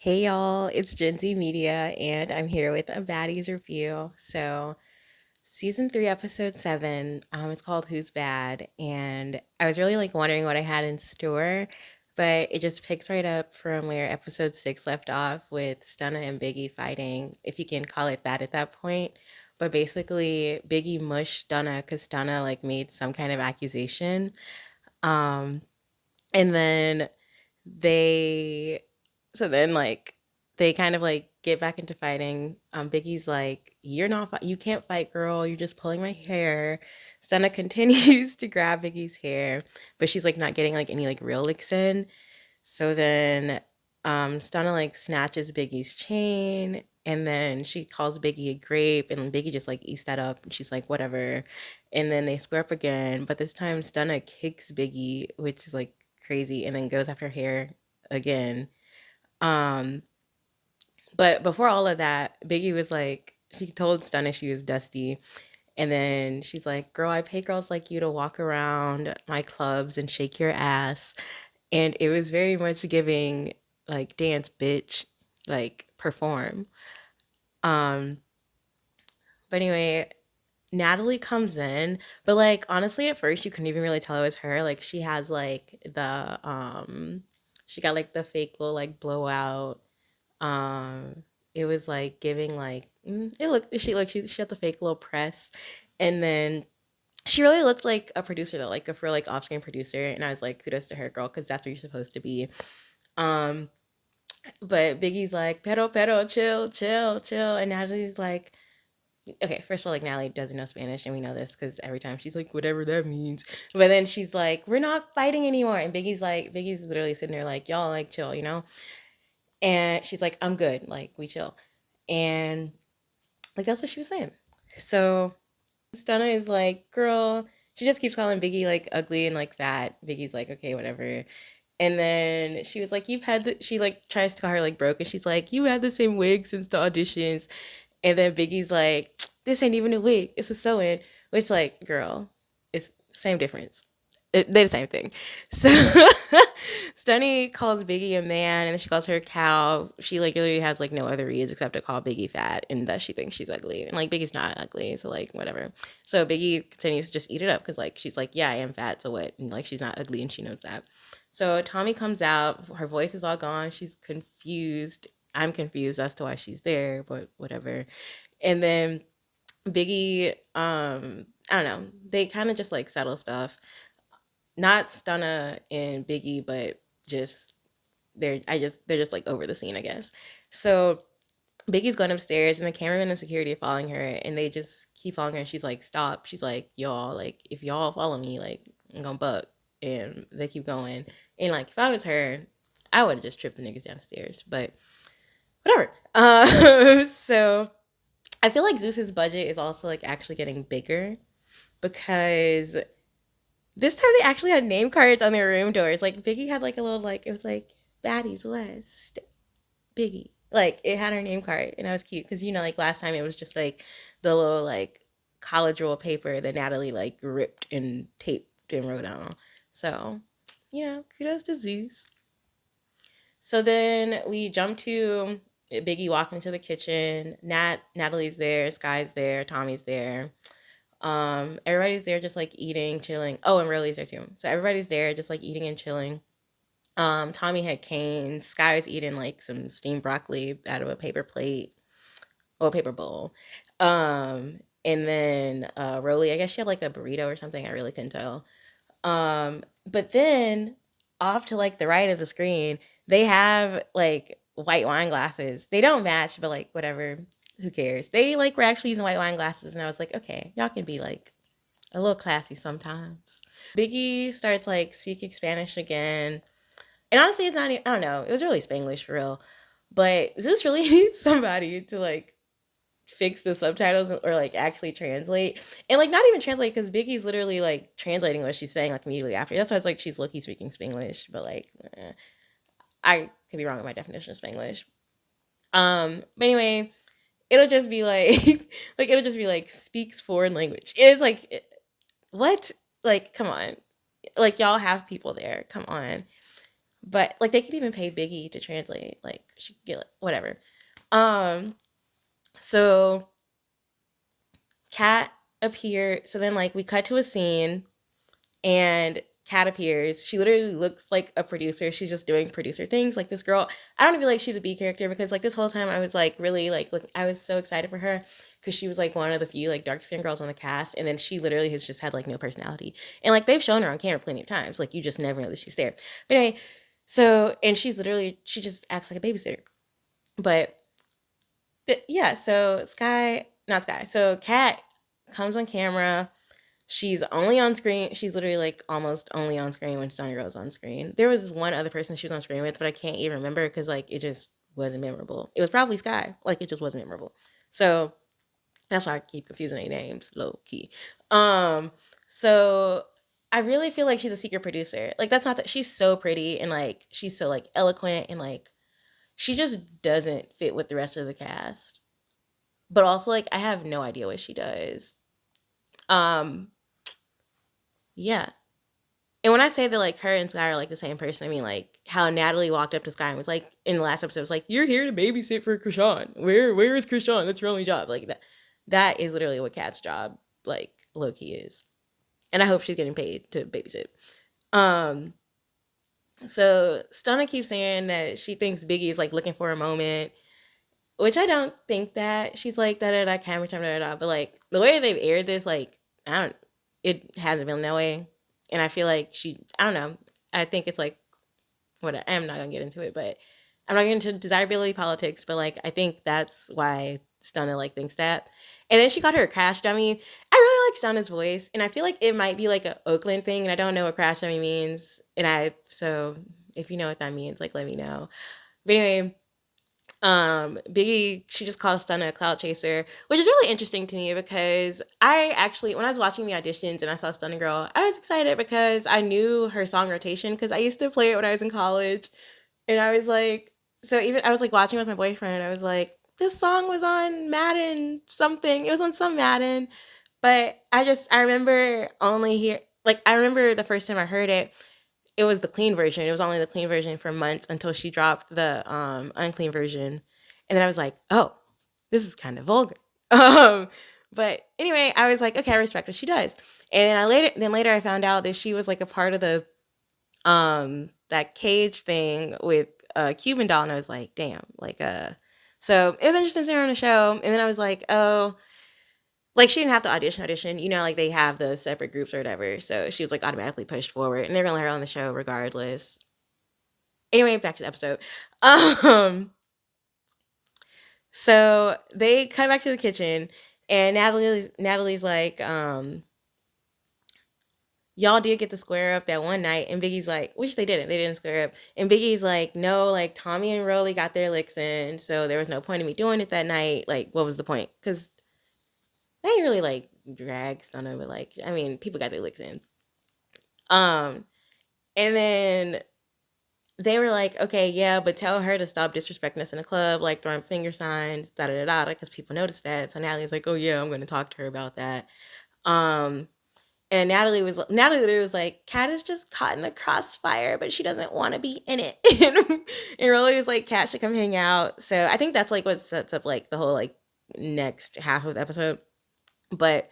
Hey y'all, it's Gen Z Media, and I'm here with a Baddies review. Season 3, episode 7, is called Who's Bad, and I was really like wondering what I had in store, but it just picks right up from where episode 6 left off with Stunna and Biggie fighting, if you can call it that at that point. But basically, Biggie mushed Stunna because Stunna like made some kind of accusation, um, and then they so then like they kind of like get back into fighting. Biggie's like, "You're not, you can't fight, girl. You're just pulling my hair." Stunna continues to grab Biggie's hair, but she's like not getting like any like real licks in. So then, Stunna like snatches Biggie's chain, and then she calls Biggie a grape, and Biggie just like eats that up, and she's like, "Whatever." And then they square up again, but this time Stunna kicks Biggie, which is like crazy, and then goes after her hair again. Um, but before all of that, Biggie was like, she told Stunna she was dusty. And then she's like, "Girl, I pay girls like you to walk around my clubs and shake your ass." And it was very much giving like, "Dance, bitch," like perform. Um, but anyway, Natalie comes in, but like honestly at first you couldn't even really tell it was her. Like she has like she got like the fake little like blowout. Um, it was like giving like it looked she had the fake little press, and then she really looked like a producer though, like a for like off screen producer, and I was like, kudos to her, girl, because that's what you're supposed to be. Um, but Biggie's like, pero, chill, chill, chill, and Natalie's like, okay, first of all, like Natalie doesn't know Spanish, and we know this because every time she's like, whatever that means. But then she's like, we're not fighting anymore, and Biggie's literally sitting there like, y'all like chill, you know. And she's like, I'm good, like we chill, and like that's what she was saying. So Stunna is like, girl, she just keeps calling Biggie like ugly and like fat. Biggie's like, okay, whatever. And then she was like, she like tries to call her like broke, and she's like, you had the same wig since the auditions. And then Biggie's like, this ain't even a wig, it's a sew in, which, like, girl, it's same difference. They're the same thing. So Stunny calls Biggie a man, and then she calls her a cow. She like literally has like no other reasons except to call Biggie fat and that she thinks she's ugly. And like Biggie's not ugly, so like whatever. So Biggie continues to just eat it up because like she's like, yeah, I am fat, so what? And like she's not ugly and she knows that. So Tommy comes out, her voice is all gone, she's confused. I'm confused as to why she's there, but whatever. And then Biggie, I don't know, they kind of just like settle stuff. Not Stunna and Biggie, but just they're just like over the scene, I guess. So Biggie's going upstairs, and the cameraman and security are following her, and they just keep following her. And she's like, "Stop!" She's like, "Y'all, like, if y'all follow me, like, I'm gonna buck." And they keep going. And like, if I was her, I would have just tripped the niggas downstairs. But whatever. So I feel like Zeus's budget is also like actually getting bigger because this time they actually had name cards on their room doors. Like Biggie had like a little like it was like Baddies West Biggie. Like it had her name card, and that was cute because you know like last time it was just like the little like college roll paper that Natalie like ripped and taped and wrote on. So you know, kudos to Zeus. So then we jump to Biggie walking into the kitchen. Natalie's there, Sky's there, Tommy's there. Everybody's there just like eating, chilling. Oh, and Riley's there too. So everybody's there just like eating and chilling. Tommy had canes. Sky was eating like some steamed broccoli out of a paper plate or a paper bowl. And then Rolly, I guess she had like a burrito or something. I really couldn't tell. But then off to like the right of the screen, they have like white wine glasses. They don't match, but like whatever. Who cares? They like were actually using white wine glasses, and I was like, okay, y'all can be like a little classy sometimes. Biggie starts like speaking Spanish again. And honestly, it's not, I don't know, it was really Spanglish for real. But Zeus really needs somebody to like fix the subtitles or like actually translate. And like not even translate because Biggie's literally like translating what she's saying like immediately after. That's why it's like she's low-key speaking Spanglish, but like I could be wrong with my definition of Spanglish. But anyway, it'll just be like like it'll just be like speaks foreign language. It's like what? Like, come on. Like y'all have people there. Come on. But like they could even pay Biggie to translate. Like she could get like, whatever. Um, so Kat appeared. So then like we cut to a scene and Kat appears. She literally looks like a producer. She's just doing producer things. Like this girl, I don't feel like she's a B character because like this whole time I was like really like look, I was so excited for her because she was like one of the few like dark skinned girls on the cast, and then she literally has just had like no personality. And like they've shown her on camera plenty of times. Like you just never know that she's there. But anyway, so and she's literally she just acts like a babysitter. But yeah, so Sky, not Sky. So Kat comes on camera. She's only on screen. She's literally like almost only on screen when Stunner Girl's on screen. There was one other person she was on screen with, but I can't even remember because like it just wasn't memorable. It was probably Sky. Like it just wasn't memorable. So that's why I keep confusing their names, low key. Um, so I really feel like she's a secret producer. Like that's not that she's so pretty and like she's so like eloquent and like she just doesn't fit with the rest of the cast. But also like I have no idea what she does. Um, yeah. And when I say that like her and Sky are like the same person, I mean like how Natalie walked up to Sky and was like in the last episode was like, "You're here to babysit for Krishan. Where is Krishan? That's your only job." Like that is literally what Kat's job like low key is. And I hope she's getting paid to babysit. Um so Stunna keeps saying that she thinks Biggie is like looking for a moment, which I don't think that. She's like da da da camera time da da da. But like the way they've aired this, like I don't, it hasn't been that way. And I feel like I don't know. I think it's like what I'm not gonna get into it, but I'm not getting into desirability politics. But like I think that's why Stunna like thinks that. And then she called her a crash dummy. I really like Stunna's voice, and I feel like it might be like an Oakland thing, and I don't know what crash dummy means. And so if you know what that means, like let me know. But anyway, Biggie, she just calls Stunna a cloud chaser, which is really interesting to me because I actually, when I was watching the auditions and I saw Stunning Girl, I was excited because I knew her song rotation because I used to play it when I was in college. And I was like, so even I was like watching with my boyfriend and I was like, this song was on Madden something. It was on some Madden. But I remember only hear, like, I remember the first time I heard it, it was the clean version. It was only the clean version for months until she dropped the unclean version. And then I was like, oh, this is kind of vulgar. Um, but anyway, I was like, okay, I respect what she does. And later I found out that she was like a part of the that cage thing with Cuban doll, and I was like, damn, like so it was interesting seeing her on the show. And then I was like, oh, like she didn't have to audition, you know, like they have the separate groups or whatever. So she was like automatically pushed forward, and they're gonna let her on the show regardless. Anyway, back to the episode. Um, so they come back to the kitchen, and Natalie's like, y'all did get to square up that one night, and Biggie's like, which they didn't. They didn't square up, and Biggie's like, no, like Tommy and Rolly got their licks in, so there was no point in me doing it that night. Like, what was the point? Because they ain't really like drag Stunner, but like, I mean, people got their licks in. Um, and then they were like, okay, yeah, but tell her to stop disrespecting us in the club, like throwing finger signs, da da da da, because people noticed that. So Natalie's like, oh yeah, I'm gonna talk to her about that. Um, and Natalie was like, Kat is just caught in the crossfire, but she doesn't want to be in it. And Rolly was like, Kat should come hang out. So I think that's like what sets up like the whole like next half of the episode. But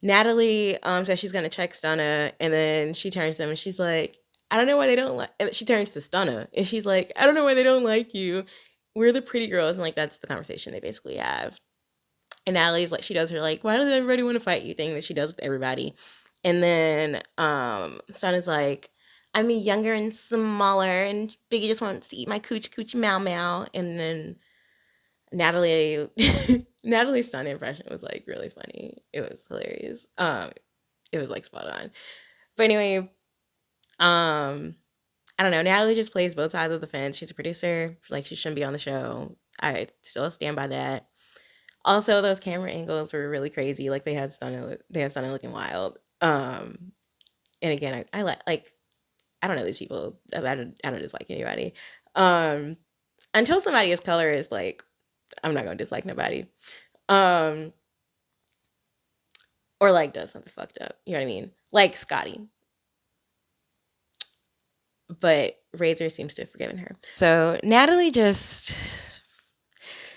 Natalie says she's gonna check Stunna, and then she turns to him and she's like, I don't know why they don't like. She turns to Stunna and she's like, I don't know why they don't like you. We're the pretty girls, and like that's the conversation they basically have. And Natalie's like, she does her like, why does everybody want to fight you thing that she does with everybody. And then Stunna's like, I'm younger and smaller, and Biggie just wants to eat my coochie meow meow. And then Natalie Natalie's Stunna impression was like really funny. It was hilarious. It was like spot on. But anyway, I don't know. Natalie just plays both sides of the fence. She's a producer. Like she shouldn't be on the show. I still stand by that. Also, those camera angles were really crazy. Like they had Stunna looking wild. And again, I like I don't know these people. I don't dislike anybody. Um, until somebody is color is like I'm not gonna dislike nobody. Um, or like does something fucked up. You know what I mean? Like Scotty. but Razor seems to have forgiven her. So Natalie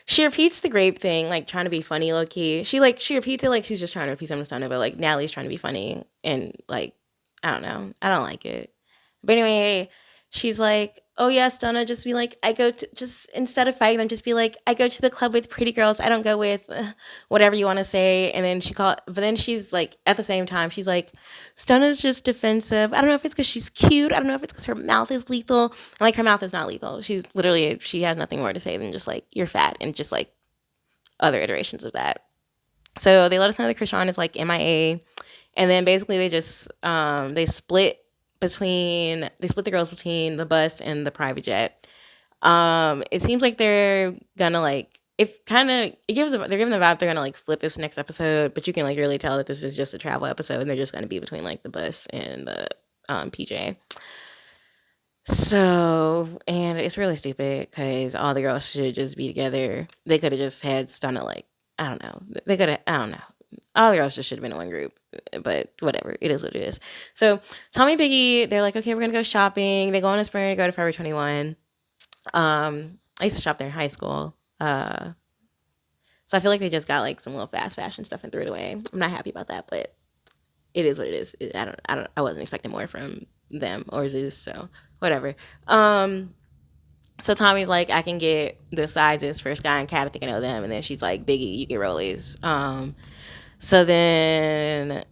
she repeats the grape thing, like trying to be funny low key. She repeats it like she's just trying to repeat something to Stunna, but like Natalie's trying to be funny and like I don't know. I don't like it. But anyway, she's like, oh yeah, Stunna, just be like, I go to, just instead of fighting them, just be like, I go to the club with pretty girls. I don't go with whatever you want to say. And then but then she's like, at the same time, she's like, Stunna's just defensive. I don't know if it's because she's cute. I don't know if it's because her mouth is lethal. And like, her mouth is not lethal. She has nothing more to say than just like, you're fat, and just like other iterations of that. So they let us know that Krishan is like MIA. And then basically they split the girls between the bus and the private jet. It seems like they're gonna like they're giving the vibe they're gonna like flip this next episode, but you can like really tell that this is just a travel episode and they're just gonna be between like the bus and the PJ. So, and it's really stupid because all the girls should just be together. They could have just had Stunna like, I don't know. I don't know. All the girls just should have been in one group, but whatever. It is what it is. So Tommy and Biggie, they're like, okay, we're going to go shopping. They go on a spring to go to Forever 21. I used to shop there in high school. So I feel like they just got like some little fast fashion stuff and threw it away. I'm not happy about that, but it is what it is. I wasn't expecting more from them or Zeus, so whatever. So Tommy's like, I can get the sizes for Sky and Cat. I think I know them. And then she's like, Biggie, you get Rollies. So then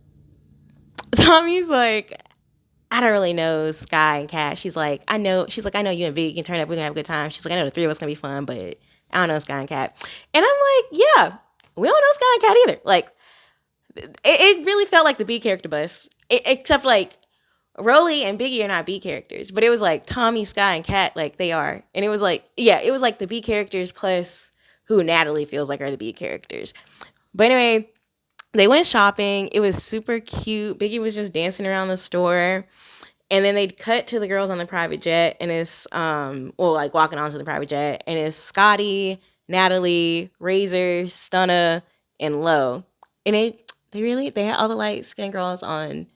Tommy's like, I don't really know Sky and Cat. She's like, I know you and Biggie can turn up. We're going to have a good time. She's like, I know the three of us going to be fun, but I don't know Sky and Cat. And I'm like, yeah, we don't know Sky and Cat either. Like, it really felt like the B character bus. Except like, Rolly and Biggie are not B characters, but it was like Tommy, Sky, and Kat, like they are. And it was like, yeah, it was like the B characters plus who Natalie feels like are the B characters. But anyway, they went shopping. It was super cute. Biggie was just dancing around the store. And then they cut to the girls on the private jet, and it's, like walking onto the private jet, and it's Scotty, Natalie, Razor, Stunna, and Lo. And they had all the light skinned girls on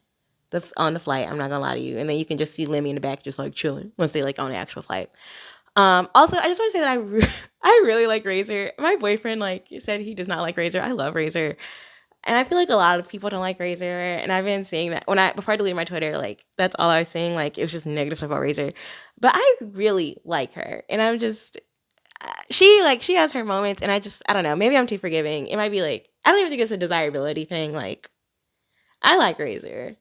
the flight. I'm not gonna lie to you. And then you can just see Lemmy in the back just like chilling once they like on the actual flight. Also, I just want to say that I really like Razor. My boyfriend like said he does not like Razor. I love Razor. And I feel like a lot of people don't like Razor. And I've been seeing that before I deleted my Twitter, like that's all I was saying. Like it was just negative stuff about Razor. But I really like her. And I'm just she has her moments, and I don't know, maybe I'm too forgiving. It might be like, I don't even think it's a desirability thing. Like I like Razor.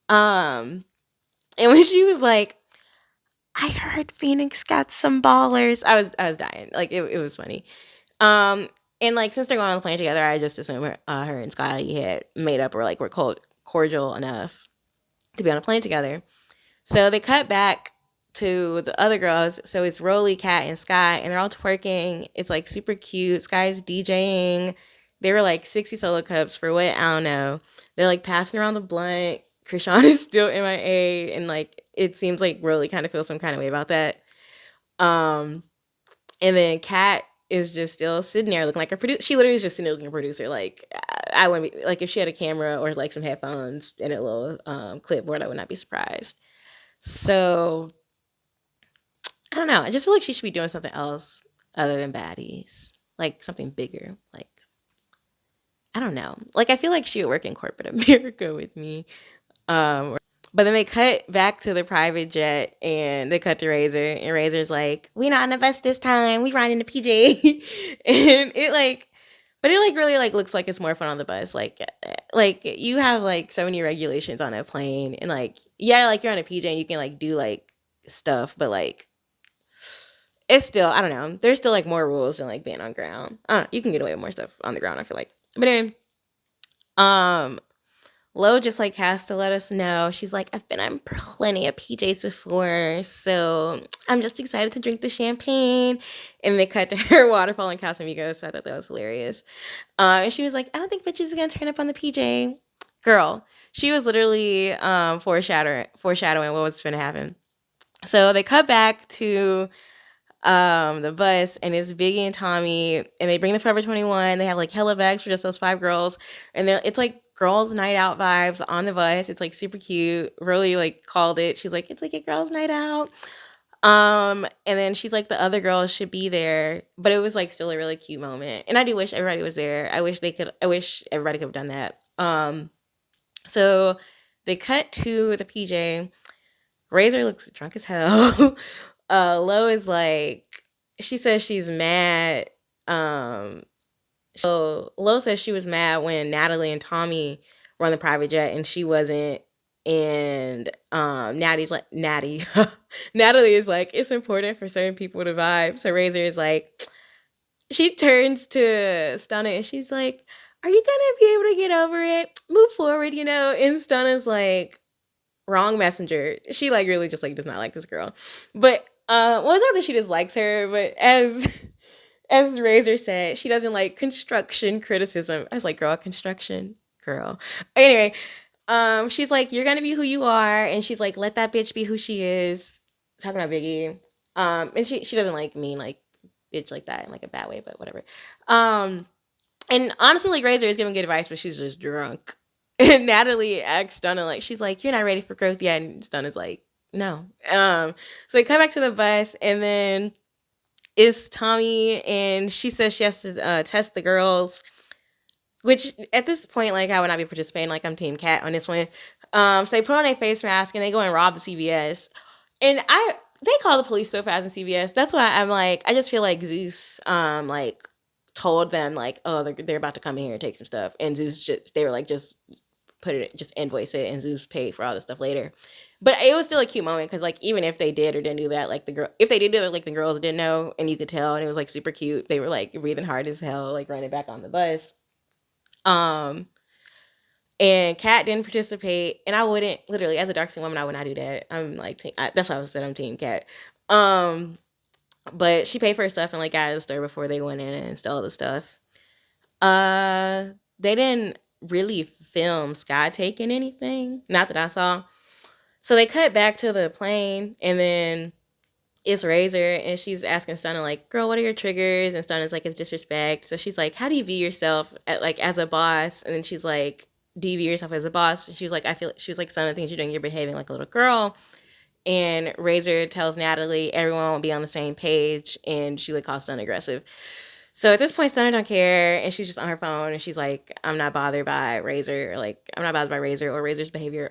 And when she was like, I heard Phoenix got some ballers, I was dying. Like it was funny. And like since they're going on the plane together, I just assume her and Scotty had made up or like were cordial enough to be on a plane together. So they cut back to the other girls. So it's Rolly, Kat, and Sky, and they're all twerking. It's like super cute. Sky's DJing. They were like 60 solo cups for what? I don't know. They're like passing around the blunt. Krishan is still MIA, and like it seems like Rolly kind of feels some kind of way about that. And then Kat is just still sitting there looking like a producer. She literally is just sitting there looking like a producer. Like I wouldn't be like, if she had a camera or like some headphones and a little clipboard, I would not be surprised. So I don't know. I just feel like she should be doing something else other than Baddies, like something bigger. Like I don't know. Like I feel like she would work in corporate America with me. But then they cut back to the private jet, and they cut to Razor, and Razor's like, we not on the bus this time, we riding the PJ. And it like, but it like really like looks like it's more fun on the bus. Like you have like so many regulations on a plane, and like, yeah, like you're on a PJ and you can like do like stuff, but like it's still, I don't know, there's still like more rules than like being on ground. You can get away with more stuff on the ground, I feel like. But anyway, Lo just like has to let us know. She's like, I've been on plenty of PJs before, so I'm just excited to drink the champagne. And they cut to her waterfall in Casamigos, so I thought that was hilarious. And she was like, I don't think bitches are gonna turn up on the PJ. Girl, she was literally foreshadowing what was gonna happen. So they cut back to the bus, and it's Biggie and Tommy, and they bring the Forever 21. They have like hella bags for just those 5 girls, and it's like girls' night out vibes on the bus. It's like super cute. Really like called it. She's like, it's like a girls' night out. And then she's like, the other girls should be there, but it was like still a really cute moment. And I do wish everybody was there. I wish everybody could have done that. So they cut to the PJ. Razor looks drunk as hell. Lo is like, she says she's mad. So Lo says she was mad when Natalie and Tommy were on the private jet and she wasn't. And Natalie is like, it's important for certain people to vibe. So Razor is like, she turns to Stunna and she's like, are you gonna be able to get over it? Move forward, you know? And Stunna's like, wrong messenger. She like really just like does not like this girl. But well, it's not that she dislikes her, but as Razor said, she doesn't like construction criticism. I was like, girl, construction, girl. Anyway, she's like, you're gonna be who you are, and she's like, let that bitch be who she is. Talking about Biggie. And she doesn't like mean like bitch like that in like a bad way, but whatever. And honestly, like Razor is giving good advice, but she's just drunk. And Natalie asks Stunna, like, she's like, you're not ready for growth yet. And Stunna's like, no. So they come back to the bus, and then it's Tommy, and she says she has to test the girls, which at this point, like, I would not be participating. Like, I'm Team Cat on this one. So they put on a face mask, and they go and rob the CVS. And they call the police so fast in CVS. That's why I'm like, I just feel like Zeus, like, told them, like, oh, they're about to come in here and take some stuff. And Zeus, they were like, just invoice it, and Zeus paid for all the stuff later. But it was still a cute moment because, like, even if they did or didn't do that, like, if they did do it, like, the girls didn't know, and you could tell, and it was, like, super cute. They were, like, breathing hard as hell, like, running back on the bus. And Kat didn't participate, and I wouldn't, literally, as a dark skin woman, I would not do that. I'm, like, that's why I said I'm Team Kat. But she paid for her stuff and, like, got out of the store before they went in and stole the stuff. They didn't really film Sky taking anything, not that I saw. So they cut back to the plane, and then it's Razor, and she's asking Stunna, like, girl, what are your triggers? And Stunna's like, it's disrespect. So she's like, how do you view yourself as a boss? And then she's like, do you view yourself as a boss? And she was like, she was like, some of the things you're doing, you're behaving like a little girl. And Razor tells Natalie everyone won't be on the same page, and she like calls Stunna aggressive. So at this point, Stunna don't care, and she's just on her phone, and she's like, I'm not bothered by Razor, or Razor's behavior.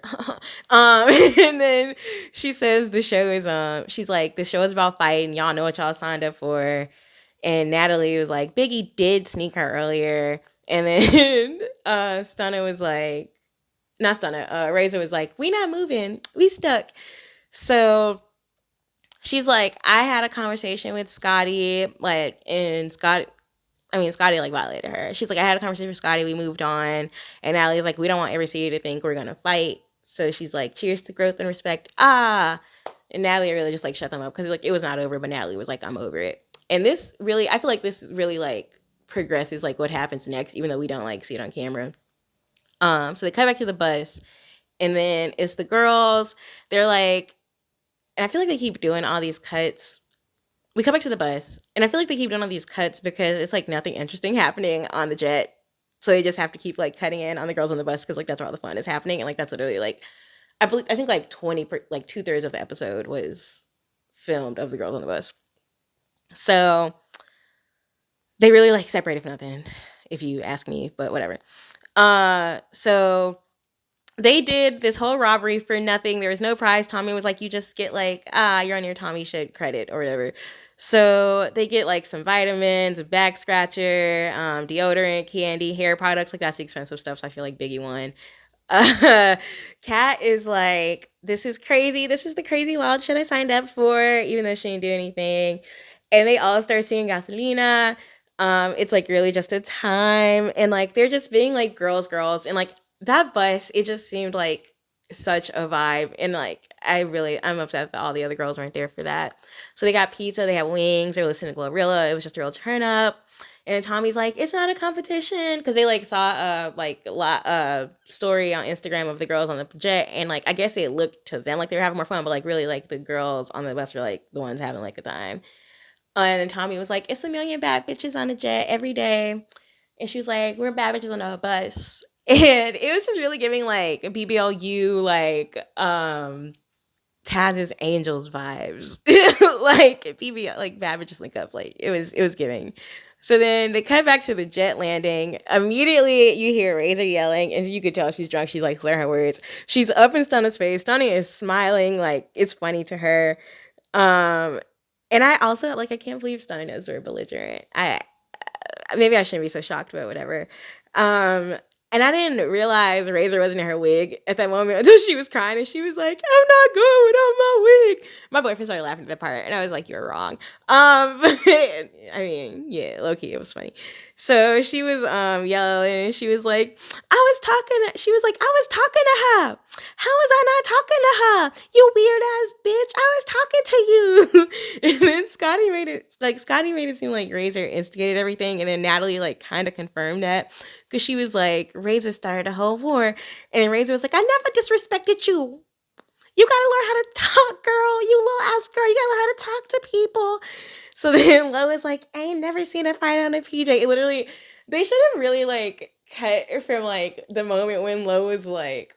And then she says the show is, she's like, the show is about fighting, y'all know what y'all signed up for. And Natalie was like, Biggie did sneak her earlier. And then Stunna was like, not Stunna, Razor was like, we not moving, we stuck. So she's like, I had a conversation with Scotty, like, and Scotty, like, violated her. She's like, I had a conversation with Scotty, we moved on. And Natalie's like, we don't want every city to think we're gonna fight. So she's like, cheers to growth and respect. And Natalie really just, like, shut them up, because, like, it was not over, but Natalie was like, I'm over it. And this really, I feel like this really, like, progresses, like, what happens next, even though we don't, like, see it on camera. So they come back to the bus, and then it's the girls. They're like, and I feel like they keep doing all these cuts. We come back to the bus, and I feel like they keep doing all these cuts because it's, like, nothing interesting happening on the jet. So they just have to keep, like, cutting in on the girls on the bus because, like, that's where all the fun is happening. And, like, that's literally, like, I think, like, 2/3 of the episode was filmed of the girls on the bus. So they really, like, separated for nothing, if you ask me, but whatever. So they did this whole robbery for nothing. There was no prize. Tommy was like, you just get, like, you're on your Tommy shit credit or whatever. So they get, like, some vitamins, a back scratcher, deodorant, candy, hair products. Like, that's the expensive stuff, so I feel like Biggie won. Kat is like, this is crazy. This is the crazy wild shit I signed up for, even though she didn't do anything. And they all start singing Gasolina. It's, like, really just a time. And, like, they're just being, like, girls. And, like, that bus, it just seemed like such a vibe. And, like, I'm upset that all the other girls weren't there for that. So they got pizza, they had wings, they were listening to Glorilla. It was just a real turn up. And Tommy's like, it's not a competition, because they, like, saw a story on Instagram of the girls on the jet, and, like, I guess it looked to them like they were having more fun, but, like, really, like, the girls on the bus were, like, the ones having, like, a time. And then Tommy was like, it's a million bad bitches on the jet every day. And she was like, we're bad bitches on a bus. And it was just really giving like BBLU, like Taz's Angels vibes. Like BBL, like Bad Bitches Link Up. Like it was giving. So then they cut back to the jet landing. Immediately you hear Razor yelling, and you could tell she's drunk. She's like slurring her words. She's up in Stunna's face. Stunna is smiling, like it's funny to her. Um, and I also like I can't believe Stunna knows we're belligerent. I maybe I shouldn't be so shocked, but whatever. Um, and I didn't realize Razor wasn't in her wig at that moment until she was crying and she was like, "I'm not going without my wig." My boyfriend started laughing at that part, and I was like, "You're wrong." I mean, yeah, low key, it was funny. So she was yelling, and she was like, she was like, "I was talking to her. How was I not talking to her? You weird ass bitch. I was talking to you." And then Scotty made it seem like Razor instigated everything, and then Natalie like kind of confirmed that because she was like, Razor started a whole war, and then Razor was like, "I never disrespected you. You gotta learn how to talk, girl. You little ass girl. You gotta learn how to talk to people." So then Lo was like, "I ain't never seen a fight on a PJ." It literally, they should have really like cut from like the moment when Lo was like,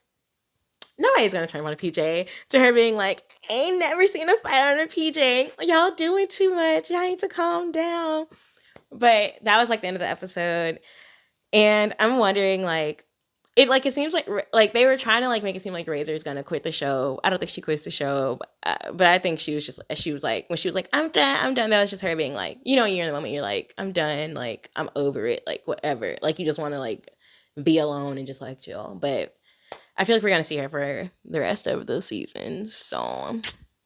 "Nobody's gonna turn on a PJ," to her being like, "Ain't never seen a fight on a PJ. Y'all doing too much. Y'all need to calm down." But that was like the end of the episode. And I'm wondering, it seems like they were trying to like make it seem like Razor's gonna quit the show. I don't think she quits the show, but I think she was like when she was like, I'm done." That was just her being like, you're in the moment, you're like, "I'm done, like I'm over it, like whatever." Like you just want to like be alone and just like chill. But I feel like we're gonna see her for the rest of the season. So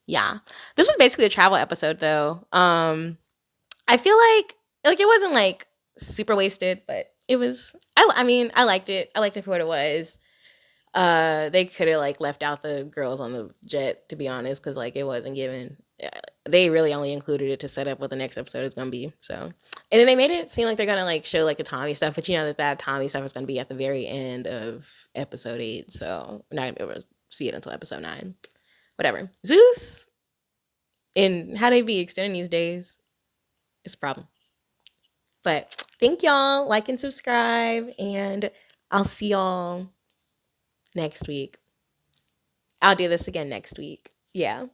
yeah, this was basically a travel episode though. I feel like it wasn't like super wasted, but it was. I mean, I liked it. I liked it for what it was. They could have like left out the girls on the jet, to be honest, because like it wasn't given. They really only included it to set up what the next episode is gonna be. So, and then they made it seem like they're gonna like show like the Tommy stuff, but you know that Tommy stuff is gonna be at the very end of episode 8. So we're not gonna be able to see it until episode 9. Whatever. Zeus and how they be extending these days, it's a problem. But thank y'all. Like and subscribe, and I'll see y'all next week. I'll do this again next week. Yeah.